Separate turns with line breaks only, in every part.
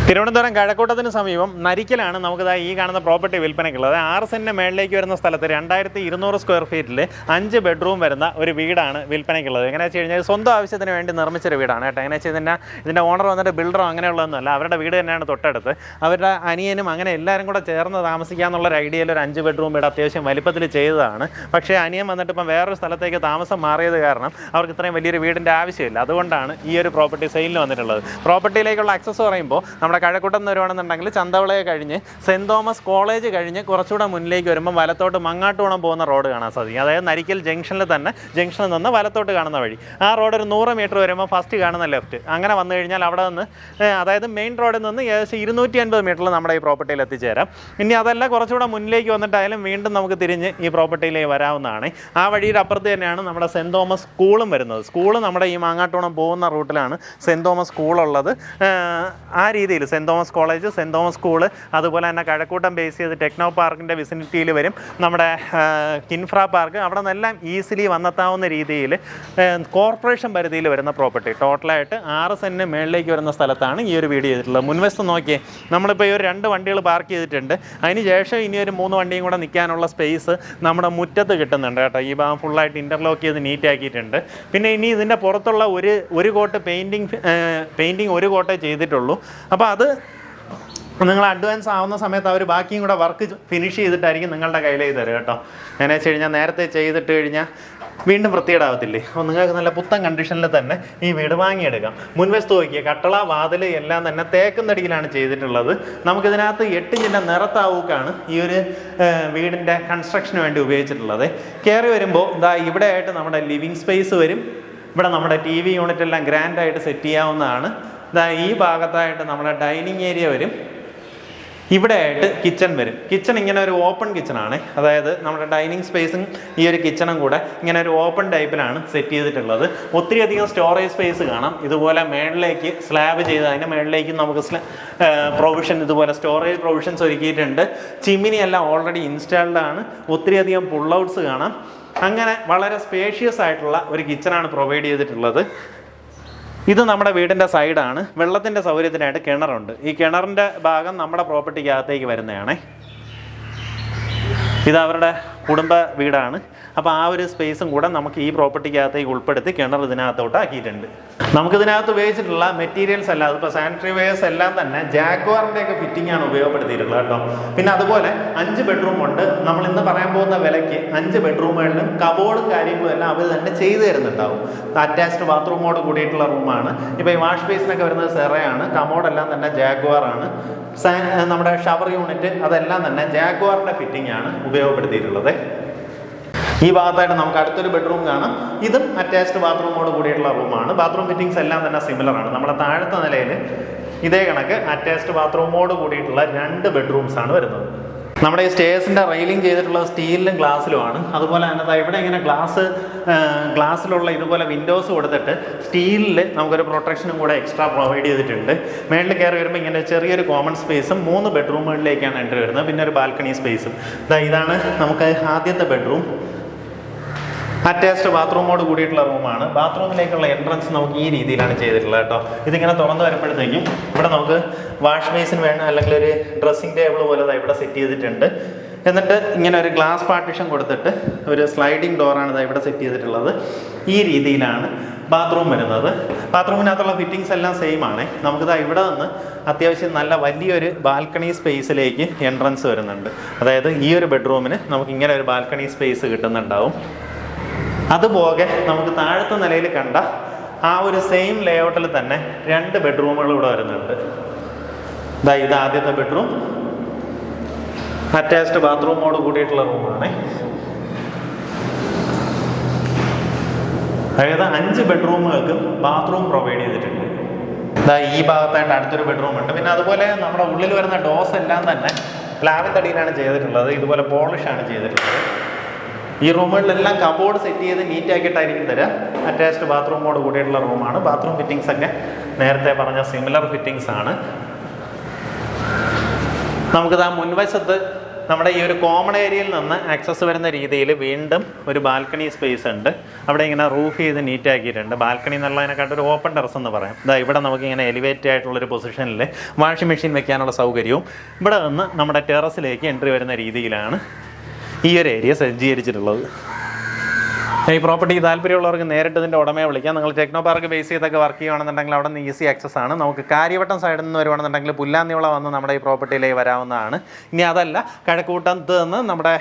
തിരുവനന്തപുരം കഴക്കൂട്ടത്തിന് സമീപം നരിക്കലാണ് നമുക്കിതാ ഈ കാണുന്ന പ്രോപ്പർട്ടി വിൽപ്പനയ്ക്കുള്ളത്. 6 സെൻറ്റിന് മേളിലേക്ക് വരുന്ന സ്ഥലത്ത് 2200 സ്ക്വയർ ഫീറ്റിൽ 5 ബെഡ്റൂം വരുന്ന ഒരു വീടാണ് വിൽപ്പനയ്ക്കുള്ളത്. എങ്ങനെയാണെന്ന് വെച്ച് കഴിഞ്ഞാൽ സ്വന്തം ആവശ്യത്തിന് വേണ്ടി നിർമ്മിച്ചൊരു വീടാണ് കേട്ടോ. എങ്ങനെ വെച്ചാൽ ഇതിൻ്റെ ഓണർ വന്നിട്ട് ബിൽഡറോ അങ്ങനെയുള്ളതൊന്നുമല്ല, അവരുടെ വീട് തന്നെയാണ് തൊട്ടടുത്ത്. അവരുടെ അനിയനും അങ്ങനെ എല്ലാവരും കൂടെ ചേർന്ന് താമസിക്കാമെന്നുള്ള ഒരു ഐഡിയയിൽ ഒരു 5 ബെഡ്റൂം വീട് അത്യാവശ്യം വലിപ്പത്തിൽ ചെയ്തതാണ്. പക്ഷേ അനിയൻ വന്നിട്ട് ഇപ്പം വേറൊരു സ്ഥലത്തേക്ക് താമസം മാറിയത് കാരണം അവർക്ക് ഇത്രയും വലിയൊരു വീടിൻ്റെ ആവശ്യമില്ല. അതുകൊണ്ടാണ് ഈ ഒരു പ്രോപ്പർട്ടി സെയിലിന് വന്നിട്ടുള്ളത്. പ്രോപ്പർട്ടിയിലേക്കുള്ള ആക്സസ് പറയുമ്പോൾ നമ്മുടെ കഴക്കൂട്ടം എന്ന് വരുവാണെന്നുണ്ടെങ്കിൽ ചന്തവളയെ കഴിഞ്ഞ് സെൻറ് തോമസ് കോളേജ് കഴിഞ്ഞ് കുറച്ചുകൂടെ മുന്നിലേക്ക് വരുമ്പോൾ വലത്തോട്ട് മങ്ങാട്ടുകുളം പോകുന്ന റോഡ് കാണാൻ സാധിക്കും. അതായത് നരിക്കൽ ജംഗ്ഷനിൽ നിന്ന് വലത്തോട്ട് കാണുന്ന വഴി. ആ റോഡ് ഒരു 100 മീറ്റർ വരുമ്പോൾ ഫസ്റ്റ് കാണുന്ന ലെഫ്റ്റ്. അങ്ങനെ വന്നു കഴിഞ്ഞാൽ അവിടെ നിന്ന് അതായത് മെയിൻ റോഡിൽ നിന്ന് ഏകദേശം 250 മീറ്ററിൽ നമ്മുടെ ഈ പ്രോപ്പർട്ടിയിൽ എത്തിച്ചേരാം. ഇനി അതല്ല കുറച്ചുകൂടെ മുന്നിലേക്ക് വന്നിട്ടായാലും വീണ്ടും നമുക്ക് തിരിഞ്ഞ് ഈ പ്രോപ്പർട്ടിയിലേക്ക് വരാവുന്നതാണ്. ആ വഴിയുടെ അപ്പുറത്ത് തന്നെയാണ് നമ്മുടെ സെൻറ് തോമസ് സ്കൂളും വരുന്നത്. സ്കൂള് നമ്മുടെ ഈ മാങ്ങാട്ടുകുളം പോകുന്ന റൂട്ടിലാണ് സെൻറ് തോമസ് സ്കൂളുള്ളത്. ആ രീതിയിൽ saint Thomas college, saint Thomas school, അതുപോലെ തന്നെ കഴക്കൂട്ടം ബേസ് ചെയ്ത് ടെക്നോ പാർക്കിൻ്റെ വിസിനിറ്റിയിൽ വരും നമ്മുടെ കിൻഫ്ര പാർക്ക്. അവിടെ നിന്നെല്ലാം ഈസിലി വന്നെത്താവുന്ന രീതിയിൽ കോർപ്പറേഷൻ പരിധിയിൽ വരുന്ന പ്രോപ്പർട്ടി. ടോട്ടലായിട്ട് 6 സെൻറ്റിന് മേളിലേക്ക് വരുന്ന സ്ഥലത്താണ് ഈ ഒരു വീട് ചെയ്തിട്ടുള്ളത്. മുൻവശത്ത് നോക്കിയേ, നമ്മളിപ്പോൾ ഈ ഒരു 2 വണ്ടികൾ പാർക്ക് ചെയ്തിട്ടുണ്ട്. അതിന് ശേഷം ഇനി ഒരു 3 വണ്ടിയും കൂടെ നിൽക്കാനുള്ള സ്പേസ് നമ്മുടെ മുറ്റത്ത് കിട്ടുന്നുണ്ട് കേട്ടോ. ഈ ഭാഗം ഫുള്ളായിട്ട് ഇൻ്റർലോക്ക് ചെയ്ത് നീറ്റ് ആക്കിയിട്ടുണ്ട്. പിന്നെ ഇനി ഇതിൻ്റെ പുറത്തുള്ള ഒരു കോട്ട് പെയിൻറ്റിങ് ഒരു കോട്ടേ ചെയ്തിട്ടുള്ളൂ. അപ്പോൾ അത് നിങ്ങൾ അഡ്വാൻസ് ആവുന്ന സമയത്ത് അവർ ബാക്കിയും കൂടെ വർക്ക് ഫിനിഷ് ചെയ്തിട്ടായിരിക്കും നിങ്ങളുടെ കയ്യിലേക്ക് തരും കേട്ടോ. എങ്ങനെ വെച്ച് കഴിഞ്ഞാൽ നേരത്തെ ചെയ്തിട്ട് കഴിഞ്ഞാൽ വീണ്ടും വൃത്തികേടാവത്തില്ലേ. അപ്പോൾ നിങ്ങൾക്ക് നല്ല പുത്തൻ കണ്ടീഷനിൽ തന്നെ ഈ വീട് വാങ്ങിയെടുക്കാം. മുൻവശത്ത് നോക്കിയാൽ കട്ടള, വാതിൽ എല്ലാം തന്നെ തേക്കും തടിയിലാണ് ചെയ്തിട്ടുള്ളത്. നമുക്കിതിനകത്ത് 8 ഇഞ്ചിൻ്റെ നിറത്താവൂക്കാണ് ഈ ഒരു വീടിൻ്റെ കൺസ്ട്രക്ഷന് വേണ്ടി ഉപയോഗിച്ചിട്ടുള്ളത്. കയറി വരുമ്പോൾ ഇതാ ഇവിടെ ആയിട്ട് നമ്മുടെ ലിവിങ് സ്പേസ് വരും. ഇവിടെ നമ്മുടെ TV യൂണിറ്റ് എല്ലാം ഗ്രാൻഡായിട്ട് സെറ്റ് ചെയ്യാവുന്നതാണ്. ഇതാ ഈ ഭാഗത്തായിട്ട് നമ്മുടെ ഡൈനിങ് ഏരിയ വരും. ഇവിടെ ആയിട്ട് കിച്ചൺ വരും. കിച്ചൺ ഇങ്ങനെ ഒരു ഓപ്പൺ കിച്ചണാണ്. അതായത് നമ്മുടെ ഡൈനിങ് സ്പേസും ഈ ഒരു കിച്ചണും കൂടെ ഇങ്ങനെ ഒരു ഓപ്പൺ ടൈപ്പിലാണ് സെറ്റ് ചെയ്തിട്ടുള്ളത്. ഒത്തിരി അധികം സ്റ്റോറേജ് സ്പേസ് കാണാം. ഇതുപോലെ മേളിലേക്ക് സ്ലാബ് ചെയ്ത് അതിൻ്റെ മേളിലേക്ക് നമുക്ക് പ്രൊവിഷൻ ഇതുപോലെ സ്റ്റോറേജ് പ്രൊവിഷൻസ് ഒരുക്കിയിട്ടുണ്ട്. ചിമ്മിനി എല്ലാം ഓൾറെഡി ഇൻസ്റ്റാൾഡ് ആണ്. ഒത്തിരി അധികം പുൾ ഔട്ട്സ് കാണാം. അങ്ങനെ വളരെ സ്പേഷ്യസ് ആയിട്ടുള്ള ഒരു കിച്ചണാണ് പ്രൊവൈഡ് ചെയ്തിട്ടുള്ളത്. ഇത് നമ്മുടെ വീടിൻ്റെ സൈഡാണ്. വെള്ളത്തിൻ്റെ സൗകര്യത്തിനായിട്ട് കിണറുണ്ട്. ഈ കിണറിൻ്റെ ഭാഗം നമ്മുടെ പ്രോപ്പർട്ടിക്കകത്തേക്ക് വരുന്നതാണ്. ഇത് അവരുടെ കുടുംബ വീടാണ്. അപ്പോൾ ആ ഒരു സ്പേസും കൂടെ നമുക്ക് ഈ പ്രോപ്പർട്ടിക്കകത്തേക്ക് ഉൾപ്പെടുത്തി കിണർ ഇതിനകത്തോട്ട് ആക്കിയിട്ടുണ്ട്. നമുക്കിതിനകത്ത് ഉപയോഗിച്ചിട്ടുള്ള മെറ്റീരിയൽസ് എല്ലാം, അതിപ്പോൾ സാനിറ്ററി വെയർസ് എല്ലാം തന്നെ ജാഗ്വാറിൻ്റെയൊക്കെ ഫിറ്റിംഗാണ് ഉപയോഗപ്പെടുത്തിയിട്ടുള്ളത് കേട്ടോ. പിന്നെ അതുപോലെ 5 ബെഡ്റൂം ഉണ്ട്. നമ്മൾ ഇന്ന് പറയാൻ പോകുന്ന വിലയ്ക്ക് 5 ബെഡ്റൂമുകളിലും കബോർഡും കാര്യങ്ങളും എല്ലാം അവർ തന്നെ ചെയ്തു തരുന്നുണ്ടാവും. അറ്റാച്ച്ഡ് ബാത്റൂമോട് കൂടിയിട്ടുള്ള റൂമാണ്. ഇപ്പോൾ ഈ വാഷ് ബേസിനൊക്കെ വരുന്നത് സെറയാണ്. കമോഡെല്ലാം തന്നെ ജാഗ്വാറാണ്. നമ്മുടെ ഷവർ യൂണിറ്റ് അതെല്ലാം തന്നെ ജാഗ്വാറിൻ്റെ ഫിറ്റിംഗ് ആണ് ഉപയോഗപ്പെടുത്തിയിട്ടുള്ളത്. ഈ ഭാഗത്തായിട്ട് നമുക്ക് അടുത്തൊരു ബെഡ്റൂം കാണാം. ഇതും അറ്റാച്ച്ഡ് ബാത്റൂമോട് കൂടിയിട്ടുള്ള റൂമാണ്. ബാത്റൂം ഫിറ്റിംഗ്സ് എല്ലാം തന്നെ സിമിലറാണ്. നമ്മുടെ താഴത്തെ നിലയിൽ ഇതേ കണക്ക് അറ്റാച്ച്ഡ് ബാത്റൂമോട് കൂടിയിട്ടുള്ള 2 ബെഡ്റൂംസാണ് വരുന്നത്. നമ്മുടെ ഈ സ്റ്റേഴ്സിൻ്റെ റെയിലിംഗ് ചെയ്തിട്ടുള്ളത് സ്റ്റീലിലും ഗ്ലാസ്സിലുമാണ്. അതുപോലെ തന്നെ ഇവിടെ ഇങ്ങനെ ഗ്ലാസ്സിലുള്ള ഇതുപോലെ വിൻഡോസ് കൊടുത്തിട്ട് സ്റ്റീലിൽ നമുക്കൊരു പ്രൊട്ടക്ഷനും കൂടെ എക്സ്ട്രാ പ്രൊവൈഡ് ചെയ്തിട്ടുണ്ട്. മേളിൽ കയറി വരുമ്പോൾ ഇങ്ങനെ ചെറിയൊരു കോമൺ സ്പേസും 3 ബെഡ്റൂമുകളിലേക്കാണ് എൻട്രി വരുന്നത്. പിന്നെ ഒരു ബാൽക്കണി സ്പേസും. ഇതാണ് നമുക്ക് ആദ്യത്തെ ബെഡ്റൂം. അറ്റാച്ച്ഡ് ബാത്റൂമോട് കൂടിയിട്ടുള്ള റൂമാണ്. ബാത്റൂമിലേക്കുള്ള എൻട്രൻസ് നമുക്ക് ഈ രീതിയിലാണ് ചെയ്തിട്ടുള്ളത് കേട്ടോ. ഇതിങ്ങനെ തുറന്ന് വരുമ്പോഴത്തേക്കും ഇവിടെ നമുക്ക് വാഷ് ബേസിന് വേണം, അല്ലെങ്കിൽ ഒരു ഡ്രസ്സിംഗ് ടേബിൾ പോലെ ഇവിടെ സെറ്റ് ചെയ്തിട്ടുണ്ട്. എന്നിട്ട് ഇങ്ങനെ ഒരു ഗ്ലാസ് പാർട്ടീഷൻ കൊടുത്തിട്ട് ഒരു സ്ലൈഡിങ് ഡോറാണ് ഇവിടെ സെറ്റ് ചെയ്തിട്ടുള്ളത്. ഈ രീതിയിലാണ് ബാത്റൂം വരുന്നത്. ബാത്റൂമിനകത്തുള്ള ഫിറ്റിങ്സ് എല്ലാം സെയിം ആണ്. നമുക്കിതാ ഇവിടെ നിന്ന് അത്യാവശ്യം നല്ല വലിയൊരു ബാൽക്കണി സ്പേസിലേക്ക് എൻട്രൻസ് വരുന്നുണ്ട്. അതായത് ഈ ഒരു ബെഡ്റൂമിന് നമുക്ക് ഇങ്ങനെ ഒരു ബാൽക്കണി സ്പേസ് കിട്ടുന്നുണ്ടാവും. അതുപോലെ നമുക്ക് താഴത്തെ നിലയിൽ കണ്ട ആ ഒരു സെയിം ലേഔട്ടിൽ തന്നെ 2 ബെഡ്റൂമുകൾ ഇവിടെ വരുന്നുണ്ട്. ഇത് ആദ്യത്തെ ബെഡ്റൂം. അറ്റാച്ച്ഡ് ബാത്റൂമോട് കൂടിയിട്ടുള്ള റൂമാണ്. അതായത് 5 ബെഡ്റൂമുകൾക്ക് ബാത്റൂം പ്രൊവൈഡ് ചെയ്തിട്ടുണ്ട്. ഈ ഭാഗത്തായിട്ട് അടുത്തൊരു ബെഡ്റൂം ഉണ്ട്. പിന്നെ അതുപോലെ നമ്മുടെ ഉള്ളിൽ വരുന്ന ഡോസ് എല്ലാം തന്നെ പ്ലാവിൻ തടിയിലാണ് ചെയ്തിട്ടുള്ളത്. ഇതുപോലെ പോളിഷാണ് ചെയ്തിട്ടുള്ളത്. ഈ റൂമുകളിലെല്ലാം കബോർഡ് സെറ്റ് ചെയ്ത് നീറ്റ് ആക്കിയിട്ടായിരിക്കും തരിക. അറ്റാച്ച്ഡ് ബാത്റൂമോട് കൂടിയിട്ടുള്ള റൂമാണ്. ബാത്റൂം ഫിറ്റിങ്സ് ഒക്കെ നേരത്തെ പറഞ്ഞ സിമിലർ ഫിറ്റിങ്സ് ആണ്. നമുക്കിത് ആ മുൻവശത്ത് നമ്മുടെ ഈ ഒരു കോമൺ ഏരിയയിൽ നിന്ന് ആക്സസ് വരുന്ന രീതിയിൽ വീണ്ടും ഒരു ബാൽക്കണി സ്പേസ് ഉണ്ട്. അവിടെ ഇങ്ങനെ റൂഫ് ചെയ്ത് നീറ്റ് ആക്കിയിട്ടുണ്ട്. ബാൽക്കണി എന്നുള്ളതിനെക്കാട്ട് ഒരു ഓപ്പൺ ടെറസ് എന്ന് പറയാം. ഇതാ ഇവിടെ നമുക്ക് ഇങ്ങനെ എലിവേറ്റ് ആയിട്ടുള്ളൊരു പൊസിഷനിൽ വാഷിംഗ് മെഷീൻ വെക്കാനുള്ള സൗകര്യവും ഇവിടെ നിന്ന് നമ്മുടെ ടെറസിലേക്ക് എൻട്രി വരുന്ന രീതിയിലാണ് ഈ ഒരു ഏരിയ സജ്ജീകരിച്ചിട്ടുള്ളത്. ഈ പ്രോപ്പർട്ടി താല്പര്യമുള്ളവർക്ക് നേരിട്ട് ഇതിൻ്റെ ഉടമയെ വിളിക്കാം. നിങ്ങൾ ടെക്നോ പാർക്ക് ബേസ് ചെയ്തൊക്കെ വർക്ക് ചെയ്യുകയാണെന്നുണ്ടെങ്കിൽ അവിടെ നിന്ന് ഈസി ആക്സസ് ആണ്. നമുക്ക് കാര്യവട്ടം സൈഡിൽ നിന്ന് വരുവാണെന്നുണ്ടെങ്കിൽ പുല്ലാന്നിവള വന്ന് നമ്മുടെ ഈ പ്രോപ്പർട്ടിയിലേക്ക് വരാവുന്നതാണ്. ഇനി അതല്ല, കിഴക്കൂട്ടത്ത് നിന്ന് നമ്മുടെ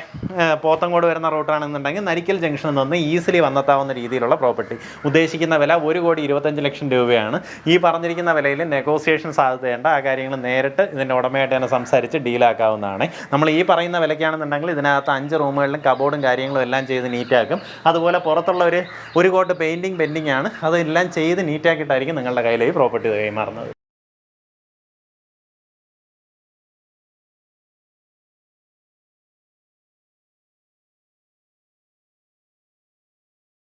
പോത്തങ്കോട് വരുന്ന റൂട്ടാണെന്നുണ്ടെങ്കിൽ നരിക്കൽ ജംഗ്ഷനിൽ നിന്ന് ഈസിലി വന്നെത്താവുന്ന രീതിയിലുള്ള പ്രോപ്പർട്ടി. ഉദ്ദേശിക്കുന്ന വില 1,25,00,000 രൂപയാണ്. ഈ പറഞ്ഞിരിക്കുന്ന വിലയിൽ നെഗോസിയേഷൻ സാധ്യതയുണ്ട്. ആ കാര്യങ്ങൾ നേരിട്ട് ഇതിൻ്റെ ഉടമയായിട്ട് തന്നെ സംസാരിച്ച് ഡീലാക്കാവുന്നതാണ്. നമ്മൾ ഈ പറയുന്ന വിലയ്ക്കാണെന്നുണ്ടെങ്കിൽ ഇതിനകത്ത് 5 റൂമുകളിലും കബോർഡും കാര്യങ്ങളും എല്ലാം ചെയ്ത് നീറ്റാക്കും. അതുപോലെ പുറത്തുള്ള ഒരു കോട്ട് പെയിൻറ്റിങ് പെൻഡിങ് ആണ്. അതെല്ലാം ചെയ്ത് നീറ്റാക്കിയിട്ടായിരിക്കും നിങ്ങളുടെ കയ്യിലേക്ക് പ്രോപ്പർട്ടി കൈമാറുന്നത്.